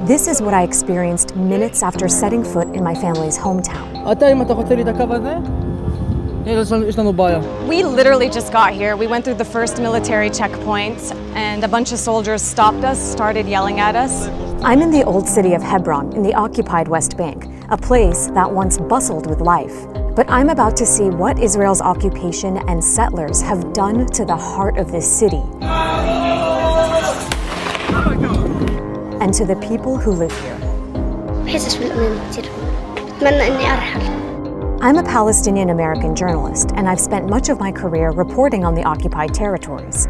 This is what I experienced minutes after setting foot in my family's hometown. We literally just got here. We went through the first military checkpoint and a bunch of soldiers stopped us, started yelling at us. I'm in the old city of Hebron in the occupied West Bank, a place that once bustled with life. But I'm about to see what Israel's occupation and settlers have done to the heart of this city and to the people who live here. I'm a Palestinian-American journalist, and I've spent much of my career reporting on the occupied territories.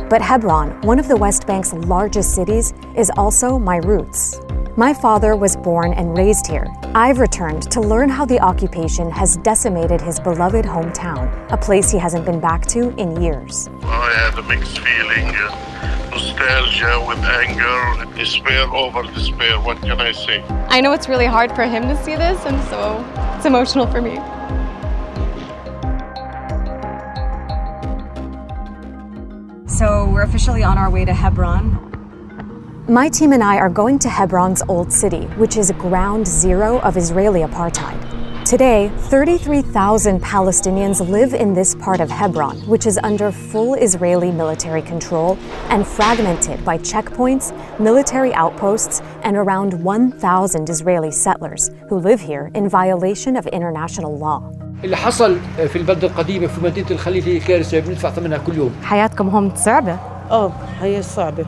But Hebron, one of the West Bank's largest cities, is also my roots. My father was born and raised here. I've returned to learn how the occupation has decimated his beloved hometown, a place he hasn't been back to in years. I had a mixed feeling, nostalgia with anger, despair over despair. What can I say? I know it's really hard for him to see this, and so it's emotional for me. So we're officially on our way to Hebron. My team and I are going to Hebron's Old City, which is ground zero of Israeli apartheid. Today, 33,000 Palestinians live in this part of Hebron, which is under full Israeli military control and fragmented by checkpoints, military outposts, and around 1,000 Israeli settlers who live here in violation of international law. اللي حصل في البلدة القديمة في مدينة الخليل هي كارثة بندفع ثمنها كل يوم. حياتكم هون صعبة؟ هي صعبة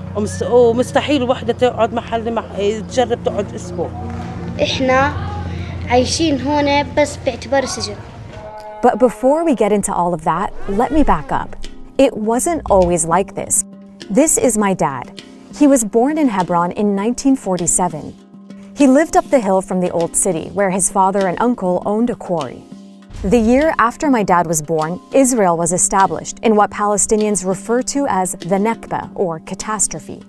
ومستحيل وحدة تقعد محل تجرب تقعد أسبوع. إحنا عايشين هون بس باعتبار السجن. But before we get into all of that, let me back up. It wasn't always like this. This is my dad. He was born in Hebron in 1947. He lived up the hill from the old city where his father and uncle owned a quarry. The year after my dad was born, Israel was established in what Palestinians refer to as the Nakba, or catastrophe.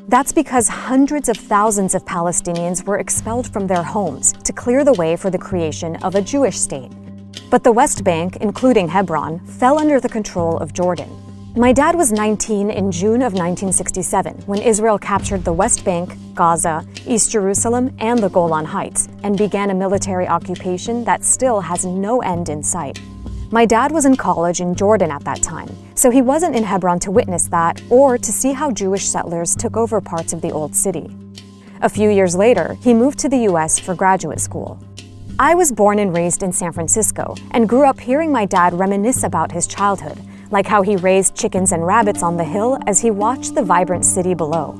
That's because hundreds of thousands of Palestinians were expelled from their homes to clear the way for the creation of a Jewish state. But the West Bank, including Hebron, fell under the control of Jordan. My dad was 19 in June of 1967 when Israel captured the West Bank, Gaza, East Jerusalem, and the Golan Heights and began a military occupation that still has no end in sight. My dad was in college in Jordan at that time, so he wasn't in Hebron to witness that or to see how Jewish settlers took over parts of the old city. A few years later, he moved to the US for graduate school. I was born and raised in San Francisco and grew up hearing my dad reminisce about his childhood, like how he raised chickens and rabbits on the hill as he watched the vibrant city below.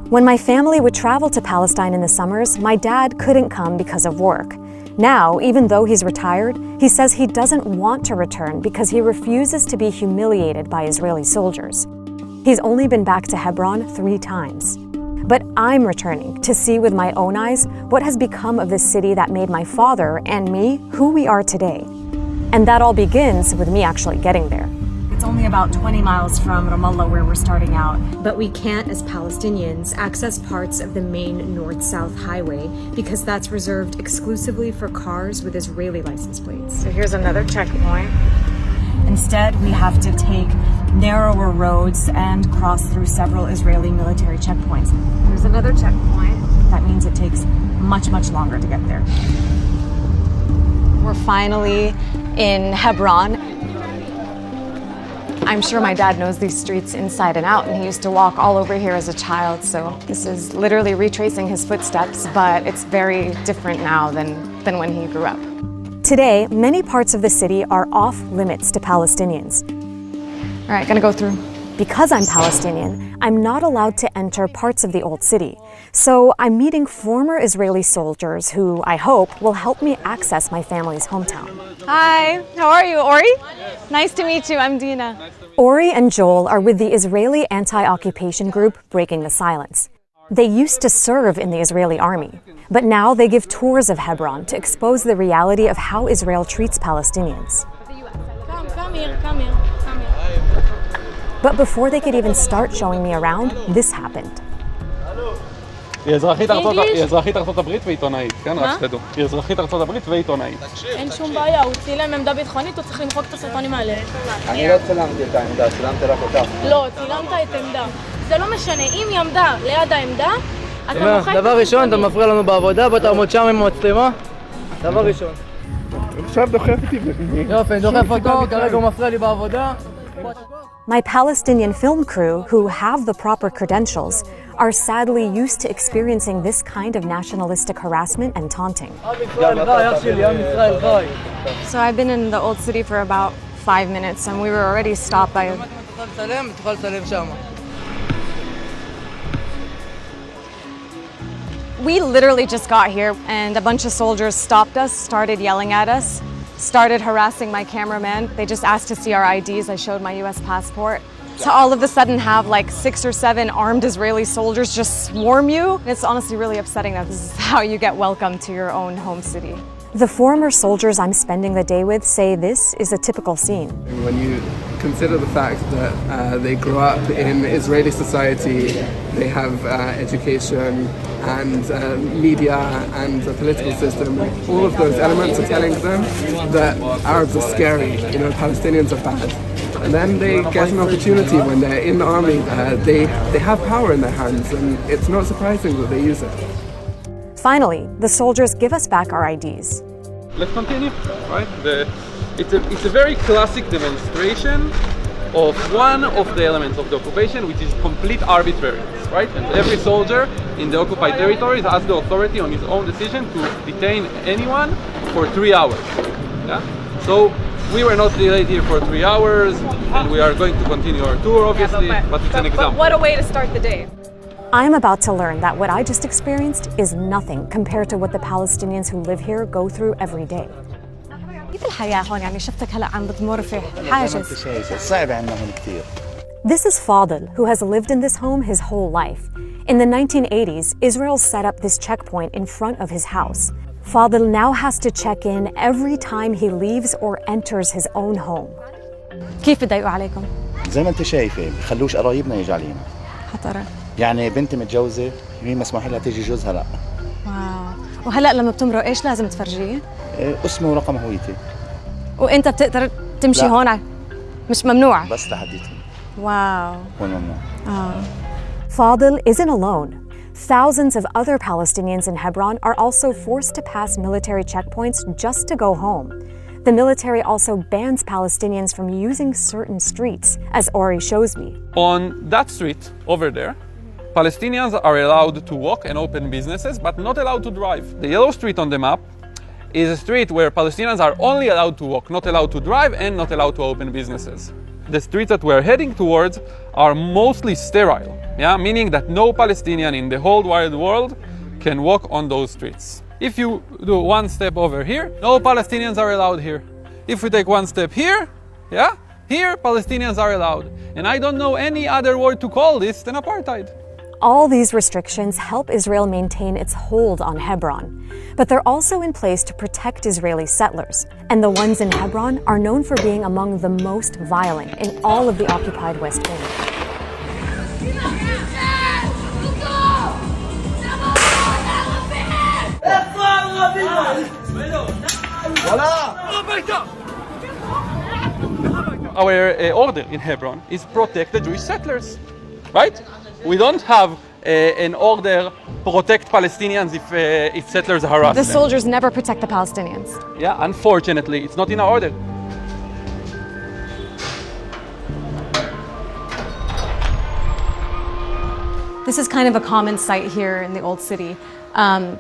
When my family would travel to Palestine in the summers, my dad couldn't come because of work. Now, even though he's retired, he says he doesn't want to return because he refuses to be humiliated by Israeli soldiers. He's only been back to Hebron 3 times. But I'm returning to see with my own eyes what has become of this city that made my father and me who we are today. And that all begins with me actually getting there. It's only about 20 miles from Ramallah where we're starting out, but we can't, as Palestinians, access parts of the main north-south highway because that's reserved exclusively for cars with Israeli license plates. So here's another checkpoint. Instead, we have to take narrower roads and cross through several Israeli military checkpoints. There's another checkpoint. That means it takes much, much longer to get there. We're finally in Hebron. I'm sure my dad knows these streets inside and out, and he used to walk all over here as a child, so this is literally retracing his footsteps, but it's very different now than when he grew up. Today, many parts of the city are off limits to Palestinians. All right, gonna go through. Because I'm Palestinian, I'm not allowed to enter parts of the old city. So I'm meeting former Israeli soldiers who, I hope, will help me access my family's hometown. Hi, how are you, Ori? Nice to meet you, I'm Dina. Ori and Joel are with the Israeli anti-occupation group Breaking the Silence. They used to serve in the Israeli army, but now they give tours of Hebron to expose the reality of how Israel treats Palestinians. Come here. But before they could even start showing me around, this happened. היא אזרחית ארצות הברית ועיתונאית, כן? רק שתדעו. היא אזרחית ארצות הברית ועיתונאית. אין שום בעיה, הוא צילם עמדה ביטחונית, הוא צריך למחוק את הסרטונים האלה. אני לא צילמתי את העמדה, צילמתי רק אותך. לא, צילמת את עמדה. זה לא משנה, אם היא עמדה ליד העמדה, אתה מוחק... דבר ראשון, אתה מפריע לנו בעבודה, בוא תעמוד שם עם המצלמה. דבר ראשון. עכשיו דוחף אותי. יופי, דוחף אותו, כרגע הוא מפריע לי בעבודה. My Palestinian film crew, who have the proper credentials, are sadly used to experiencing this kind of nationalistic harassment and taunting. So I've been in the old city for about 5 minutes and we were already stopped by... We literally just got here and a bunch of soldiers stopped us, started yelling at us, started harassing my cameraman. They just asked to see our IDs. I showed my US passport. To all of a sudden have like 6 or 7 armed Israeli soldiers just swarm you. It's honestly really upsetting that this is how you get welcome to your own home city. The former soldiers I'm spending the day with say this is a typical scene. When you consider the fact that they grew up in Israeli society, they have education and media and the political system, all of those elements are telling them that Arabs are scary, you know, Palestinians are bad. And then they get an opportunity when they're in the army, they have power in their hands, and it's not surprising that they use it. Finally, the soldiers give us back our IDs. Let's continue, right? It's a very classic demonstration of one of the elements of the occupation, which is complete arbitrariness, right? And every soldier in the occupied territories has the authority on his own decision to detain anyone for 3 hours. Yeah? So we were not delayed here for 3 hours, and we are going to continue our tour, obviously, but it's an example. But what a way to start the day. I'm about to learn that what I just experienced is nothing compared to what the Palestinians who live here go through every day. This is Fadil, who has lived in this home his whole life. In the 1980s, Israel set up this checkpoint in front of his house. Fadil now has to check in every time he leaves or enters his own home. كيف بضايقوا عليكم؟ زي ما انت شايفه بخلوش قرايبنا يجوا علينا. حترى. يعني بنتي متجوزه مين مسموح لها تيجي جوزها لا. واو. وهلا لما بتمرق ايش لازم تفرجيه؟ اسمه ورقم هويتي. وانت بتقدر تمشي هون مش ممنوع؟ بس لحديتهم. واو. هون ممنوع. Fadil isn't alone. Thousands of other Palestinians in Hebron are also forced to pass military checkpoints just to go home. The military also bans Palestinians from using certain streets, as Ori shows me. On that street over there, Palestinians are allowed to walk and open businesses, but not allowed to drive. The yellow street on the map is a street where Palestinians are only allowed to walk, not allowed to drive, and not allowed to open businesses. The streets that we're heading towards are mostly sterile, meaning that no Palestinian in the whole wide world can walk on those streets. If you do one step over here, no Palestinians are allowed here. If we take one step here, here Palestinians are allowed. And I don't know any other word to call this than apartheid. All these restrictions help Israel maintain its hold on Hebron, but they're also in place to protect Israeli settlers. And the ones in Hebron are known for being among the most violent in all of the occupied West Bank. Our order in Hebron is protect the Jewish settlers, right? We don't have an order protect Palestinians if settlers harass them. The soldiers never protect the Palestinians. Yeah, unfortunately, it's not in our order. This is kind of a common sight here in the old city.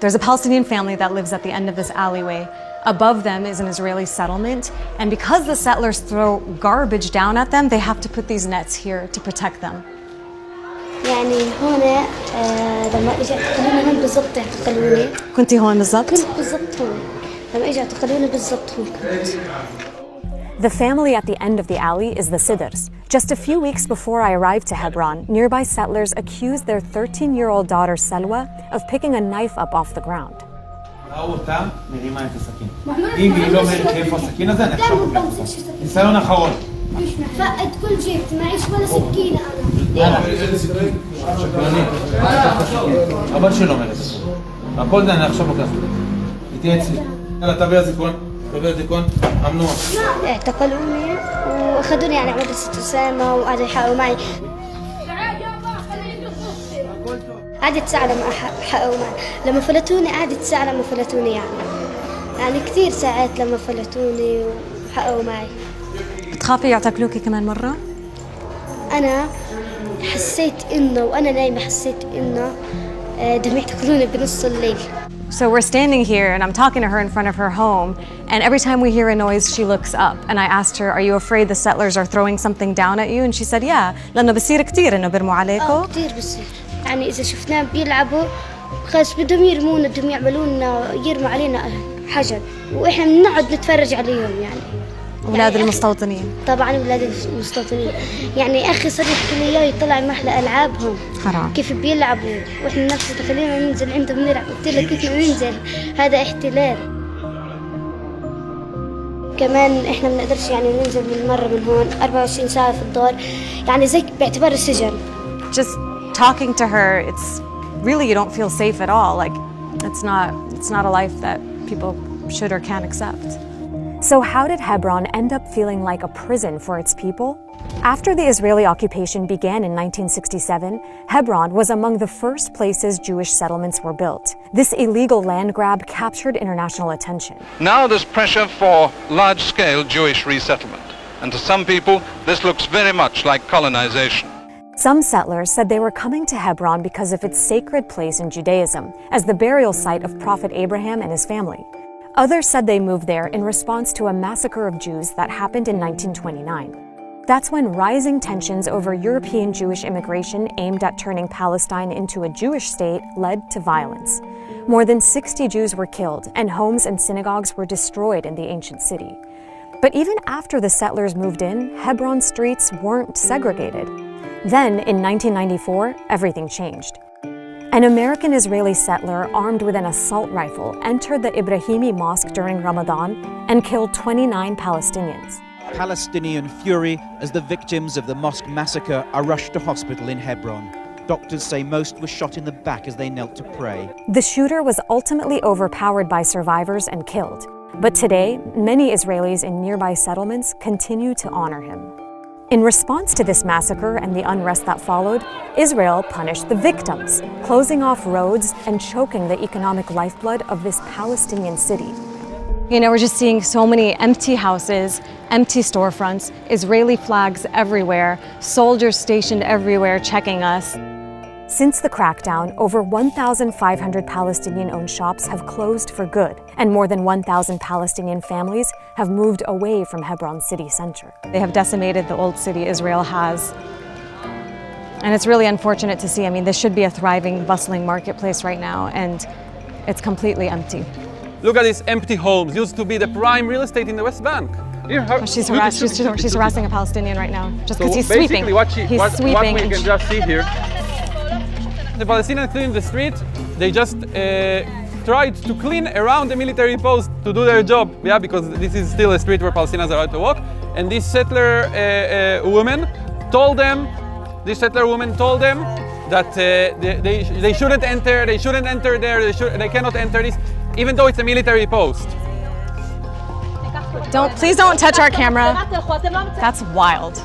There's a Palestinian family that lives at the end of this alleyway. Above them is an Israeli settlement, and because the settlers throw garbage down at them, they have to put these nets here to protect them. يعني هون لما اجى اعتقلوني هون بالضبط اعتقلوني. كنتي هون بالضبط؟ كنت بالضبط هون. لما اجى اعتقلوني بالضبط هون كنت. The family at the end of the alley is the Sidrs. Just a few weeks before I arrived to Hebron, nearby settlers accused their 13-year-old daughter Selwa of picking a knife up off the ground. فقد كل جيبتي معيش ولا سكينة أنا. אבל שלא מלך. הכל זה אני עכשיו לוקח. איתי אצלי. יאללה, תביא הזיכון. تبي تكون ممنوع. اعتقلوني واخذوني يعني على مدرسة أسامة وقعدوا يحققوا معي. قعدت ساعة لما حققوا معي. لما فلتوني قعدت ساعة لما فلتوني يعني كثير ساعات لما فلتوني وحققوا معي. بتخافي يعتقلوكي كمان مرة؟ أنا حسيت إنه وأنا نايمة حسيت إنه بدهم يعتقلوني بنص الليل. So we're standing here and I'm talking to her in front of her home, and every time we hear a noise she looks up, and I asked her, are you afraid the settlers are throwing something down at you? And she said, yeah, لأنه بصير كتير إنه بيرموا عليكم. كتير بصير. يعني إذا شفناهم بيلعبوا خلاص بدهم يرمونا بدهم يعملونا يرموا علينا حجر وإحنا بنقعد نتفرج عليهم يعني. أولاد يعني المستوطنين. طبعاً أولاد المستوطنين. يعني أخي صار يحكي لي إياه يطلع محل ألعابهم. حرام. كيف بيلعبوا وإحنا نفس خلينا ننزل عندهم نلعب قلت له كيف ننزل هذا احتلال. كمان إحنا ما بنقدرش يعني ننزل من مرة من هون 24 ساعة في الدار يعني زي باعتبار السجن. Just talking to her, it's really you don't feel safe at all. Like it's not a life that people should or can accept. So how did Hebron end up feeling like a prison for its people? After the Israeli occupation began in 1967, Hebron was among the first places Jewish settlements were built. This illegal land grab captured international attention. Now there's pressure for large-scale Jewish resettlement. And to some people, this looks very much like colonization. Some settlers said they were coming to Hebron because of its sacred place in Judaism, as the burial site of Prophet Abraham and his family. Others said they moved there in response to a massacre of Jews that happened in 1929. That's when rising tensions over European Jewish immigration aimed at turning Palestine into a Jewish state led to violence. More than 60 Jews were killed, and homes and synagogues were destroyed in the ancient city. But even after the settlers moved in, Hebron streets weren't segregated. Then, in 1994, everything changed. An American-Israeli settler armed with an assault rifle entered the Ibrahimi Mosque during Ramadan and killed 29 Palestinians. Palestinian fury as the victims of the mosque massacre are rushed to hospital in Hebron. Doctors say most were shot in the back as they knelt to pray. The shooter was ultimately overpowered by survivors and killed. But today, many Israelis in nearby settlements continue to honor him. In response to this massacre and the unrest that followed, Israel punished the victims, closing off roads and choking the economic lifeblood of this Palestinian city. You know, we're just seeing so many empty houses, empty storefronts, Israeli flags everywhere, soldiers stationed everywhere checking us. Since the crackdown, over 1,500 Palestinian-owned shops have closed for good, and more than 1,000 Palestinian families have moved away from Hebron city center. They have decimated the old city Israel has. And it's really unfortunate to see. I mean, this should be a thriving, bustling marketplace right now, and it's completely empty. Look at these empty homes, used to be the prime real estate in the West Bank. She's harassing a Palestinian right now, just because he's basically sweeping. What sweeping. We can just see here. The Palestinians cleaning the street, they just tried to clean around the military post to do their job, yeah, because this is still a street where Palestinians are allowed to walk. And this settler woman told them that they shouldn't enter, there, they cannot enter this, even though it's a military post. Please don't touch our camera. That's wild.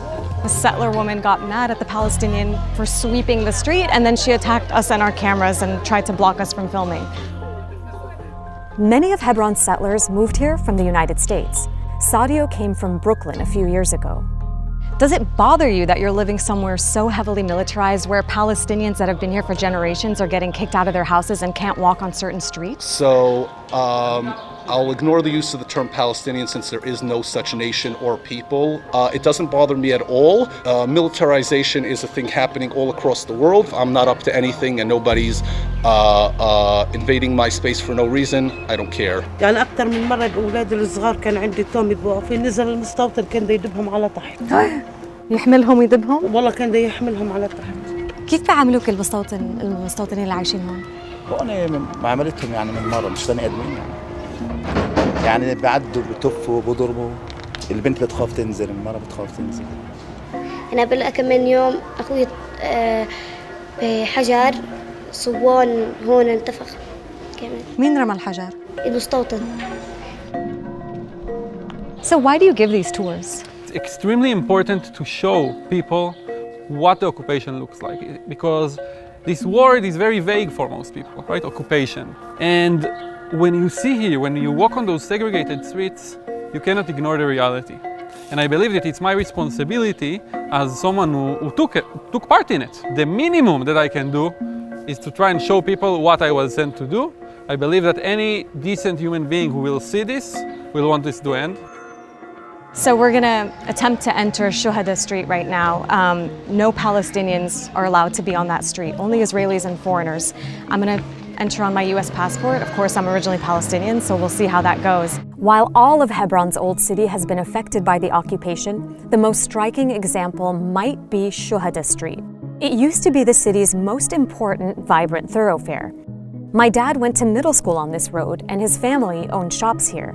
The settler woman got mad at the Palestinian for sweeping the street, and then she attacked us and our cameras and tried to block us from filming. Many of Hebron's settlers moved here from the United States. Sadio came from Brooklyn a few years ago. Does it bother you that you're living somewhere so heavily militarized where Palestinians that have been here for generations are getting kicked out of their houses and can't walk on certain streets? So I'll ignore the use of the term Palestinian since there is no such nation or people. It doesn't bother me at all. Militarization is a thing happening all across the world. I'm not up to anything and nobody's invading my space for no reason. I don't care. يعني أكثر من مرة الأولاد الصغار كان عندي توم يبقوا في نزل المستوطن كان دا يدبهم على تحت. يحملهم ويدبهم؟ والله كان دا يحملهم على تحت. كيف بيعاملوك المستوطنين اللي عايشين هون؟ هون معاملتهم يعني من مرة مش بني آدمين يعني بعدوا بتفوا بضربوا البنت بتخاف تنزل المرة بتخاف تنزل أنا قبل كم من يوم أخوي بحجر صوان هون انتفخ كمان. مين رمى الحجر؟ المستوطن. So why do you give these tours? It's extremely important to show people what the occupation looks like, because this word is very vague for most people, right? Occupation. And when you see here, when you walk on those segregated streets, you cannot ignore the reality. And I believe that it's my responsibility as someone who took part in it. The minimum that I can do is to try and show people what I was sent to do. I believe that any decent human being who will see this will want this to end. So we're going to attempt to enter Shuhada Street right now. No Palestinians are allowed to be on that street, only Israelis and foreigners. I'm going to enter on my US passport. Of course, I'm originally Palestinian, so we'll see how that goes. While all of Hebron's old city has been affected by the occupation, the most striking example might be Shuhada Street. It used to be the city's most important, vibrant thoroughfare. My dad went to middle school on this road, and his family owned shops here.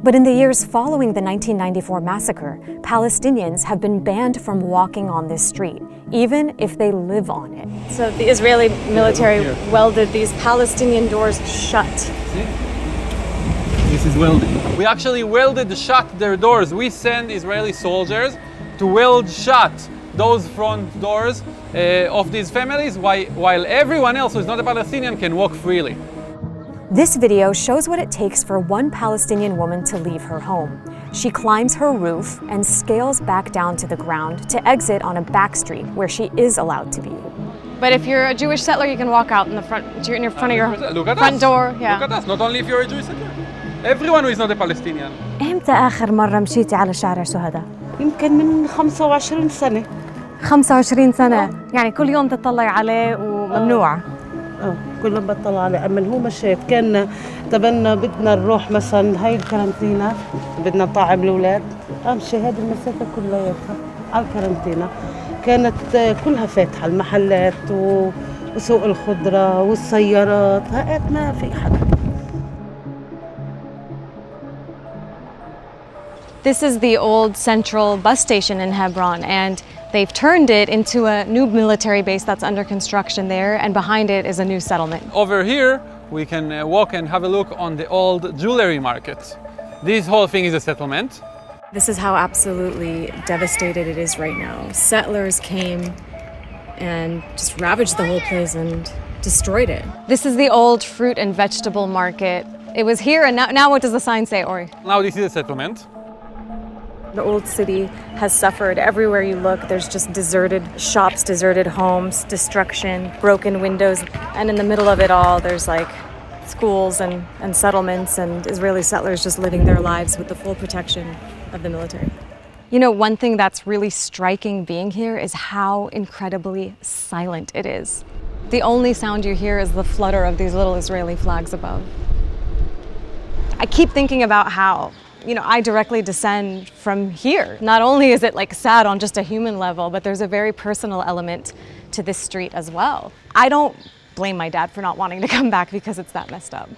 But in the years following the 1994 massacre, Palestinians have been banned from walking on this street, even if they live on it. So the Israeli military welded these Palestinian doors shut. See? This is welding. We actually welded shut their doors. We send Israeli soldiers to weld shut those front doors of these families, while everyone else who is not a Palestinian can walk freely. This video shows what it takes for one Palestinian woman to leave her home. She climbs her roof and scales back down to the ground to exit on a back street where she is allowed to be. But if you're a Jewish settler, you can walk out in the front, in your front of your front door. Yeah. Look at us. Not only if you're a Jewish settler, everyone who is not a Palestinian. إمتى آخر مرة مشيتي على شارع شهداء؟ يمكن من 25 سنة. 25 سنة، يعني كل يوم تطلعي عليه وممنوع. كل ما بطلع عليه، أما هو ما شايف. كان تبنا بدنا نروح مثلا هاي الكارنتينا، بدنا نطعم الأولاد، أمشي هذه المسافة كلياتها على الكارنتينا. كانت كلها فاتحة، المحلات وسوق الخضرة والسيارات، هات ما في حد. This is the old central bus station in Hebron, and they've turned it into a new military base that's under construction there, and behind it is a new settlement. Over here, we can walk and have a look on the old jewelry market. This whole thing is a settlement. This is how absolutely devastated it is right now. Settlers came and just ravaged the whole place and destroyed it. This is the old fruit and vegetable market. It was here, and now what does the sign say, Ori? Now this is a settlement. The old city has suffered. Everywhere you look, there's just deserted shops, deserted homes, destruction, broken windows. And in the middle of it all, there's like schools and settlements and Israeli settlers just living their lives with the full protection of the military. You know, one thing that's really striking being here is how incredibly silent it is. The only sound you hear is the flutter of these little Israeli flags above. I keep thinking about how, you know, I directly descend from here. Not only is it like sad on just a human level, but there's a very personal element to this street as well. I don't blame my dad for not wanting to come back because it's that messed up.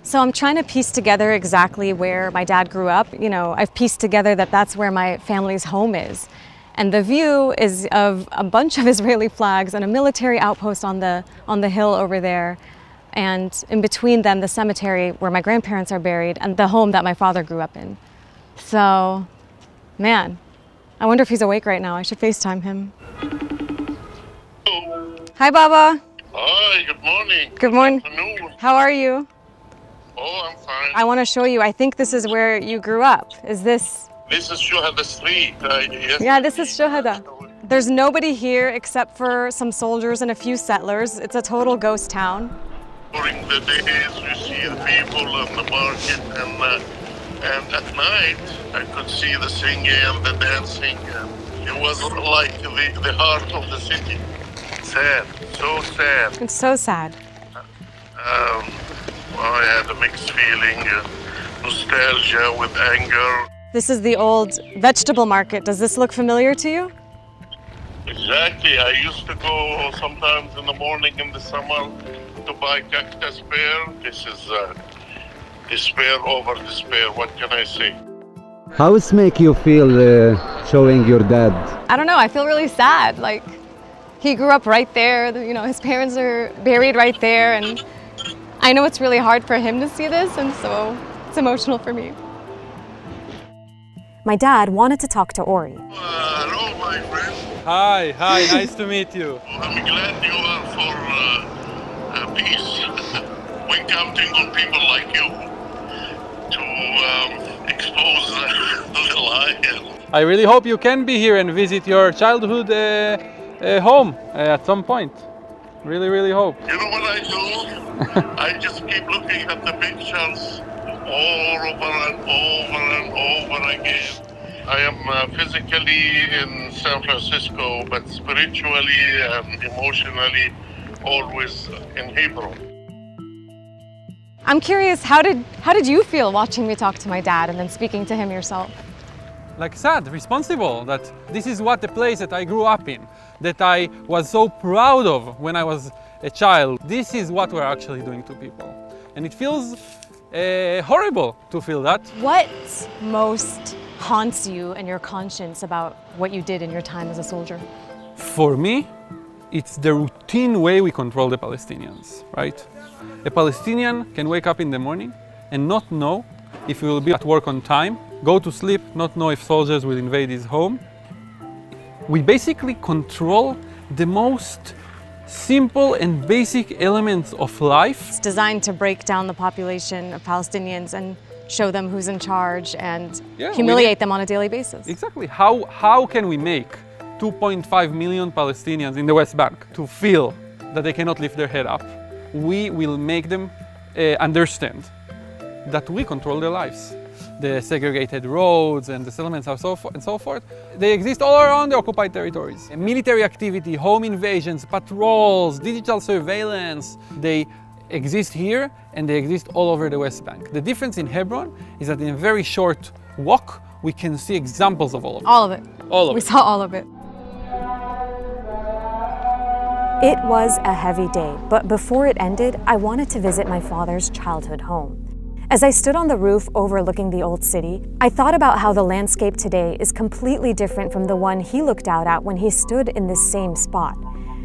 So I'm trying to piece together exactly where my dad grew up. You know, I've pieced together that that's where my family's home is. And the view is of a bunch of Israeli flags and a military outpost on the hill over there. And in between them, the cemetery where my grandparents are buried and the home that my father grew up in. So, man, I wonder if he's awake right now. I should FaceTime him. Hi, Baba. Hi, good morning. Good morning. Good afternoon. How are you? Oh, I'm fine. I want to show you. I think this is where you grew up. Is this? This is Shuhada Street. Yes. Yeah, this is Shuhada. There's nobody here except for some soldiers and a few settlers. It's a total ghost town. During the days, you see the people in the market, and at night, I could see the singing and the dancing. It was like the heart of the city. Sad, so sad. It's so sad. I had a mixed feeling, nostalgia with anger. This is the old vegetable market. Does this look familiar to you? Exactly. I used to go sometimes in the morning in the summer to buy cactus pear. This is despair over despair. What can I say? How it make you feel showing your dad? I don't know, I feel really sad. Like, he grew up right there, you know, his parents are buried right there, and I know it's really hard for him to see this, and so it's emotional for me. My dad wanted to talk to Ori. Hello, my friend. Hi, nice to meet you. I'm glad you are for peace. We're counting on people like you to expose the lie. I really hope you can be here and visit your childhood home at some point. Really, really hope. You know what I do? I just keep looking at the pictures over and over again. I am physically in San Francisco, but spiritually and emotionally always in Hebron. I'm curious, how did you feel watching me talk to my dad and then speaking to him yourself? Like sad, responsible, that this is what the place that I grew up in, that I was so proud of when I was a child. This is what we're actually doing to people. And it feels horrible to feel that. What most haunts you and your conscience about what you did in your time as a soldier? For me, it's the routine way we control the Palestinians, right? A Palestinian can wake up in the morning and not know if he will be at work on time, go to sleep, not know if soldiers will invade his home. We basically control the most simple and basic elements of life. It's designed to break down the population of Palestinians and show them who's in charge and humiliate them on a daily basis. Exactly. How can we make 2.5 million Palestinians in the West Bank to feel that they cannot lift their head up? We will make them understand that we control their lives. The segregated roads and the settlements and so forth, they exist all around the occupied territories. Military activity, home invasions, patrols, digital surveillance, they exist here and they exist all over the West Bank. The difference in Hebron is that in a very short walk, we can see examples of all of it. All of it. All of it. We saw all of it. It was a heavy day, but before it ended, I wanted to visit my father's childhood home. As I stood on the roof overlooking the old city, I thought about how the landscape today is completely different from the one he looked out at when he stood in this same spot.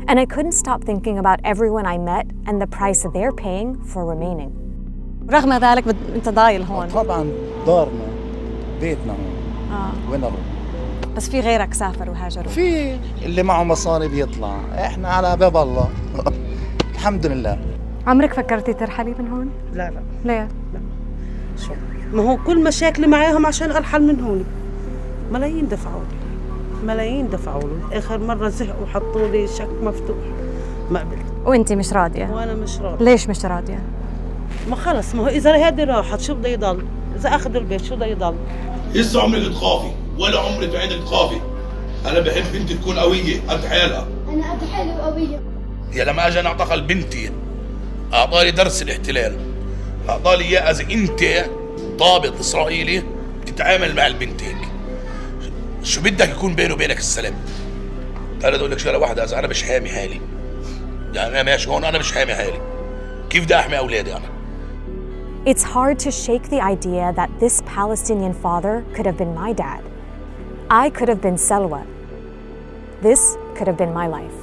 And I couldn't stop thinking about everyone I met and the price they're paying for remaining. رغم ذلك أنت ضايل هون. طبعا دارنا بيتنا هون. وين نروح؟ بس في غيرك سافر وهاجروا. في اللي معه مصاري بيطلع، احنا على باب الله. الحمد لله. عمرك فكرتي ترحلي من هون؟ لا. ليه؟ لا. شو؟ ما هو كل مشاكلي معاهم عشان ارحل من هون. ملايين دفعوا لي. اخر مرة زهقوا وحطوا لي شك مفتوح. ما قبلت. وانتي مش راضية؟ وانا مش راضية. ليش مش راضية؟ ما خلص، ما هو اذا هذه راحت شو بده يضل؟ اذا اخذ البيت شو بده يضل؟ لسه عمرك تخافي ولا عمرك عندك تخافي. انا بحب بنتي تكون قويه قد حالها. انا قد حالي وقويه. يا لما اجى اعتقل بنتي اعطاني درس الاحتلال، اعطاني اياه اذا انت ضابط اسرائيلي بتتعامل مع البنت هيك شو بدك يكون بيني وبينك السلام. انا بدي اقول لك شغله واحده، اذا انا مش حامي حالي، يعني انا ماشي هون انا مش حامي حالي، كيف بدي احمي اولادي انا؟ It's hard to shake the idea that this Palestinian father could have been my dad. I could have been Selwa. This could have been my life.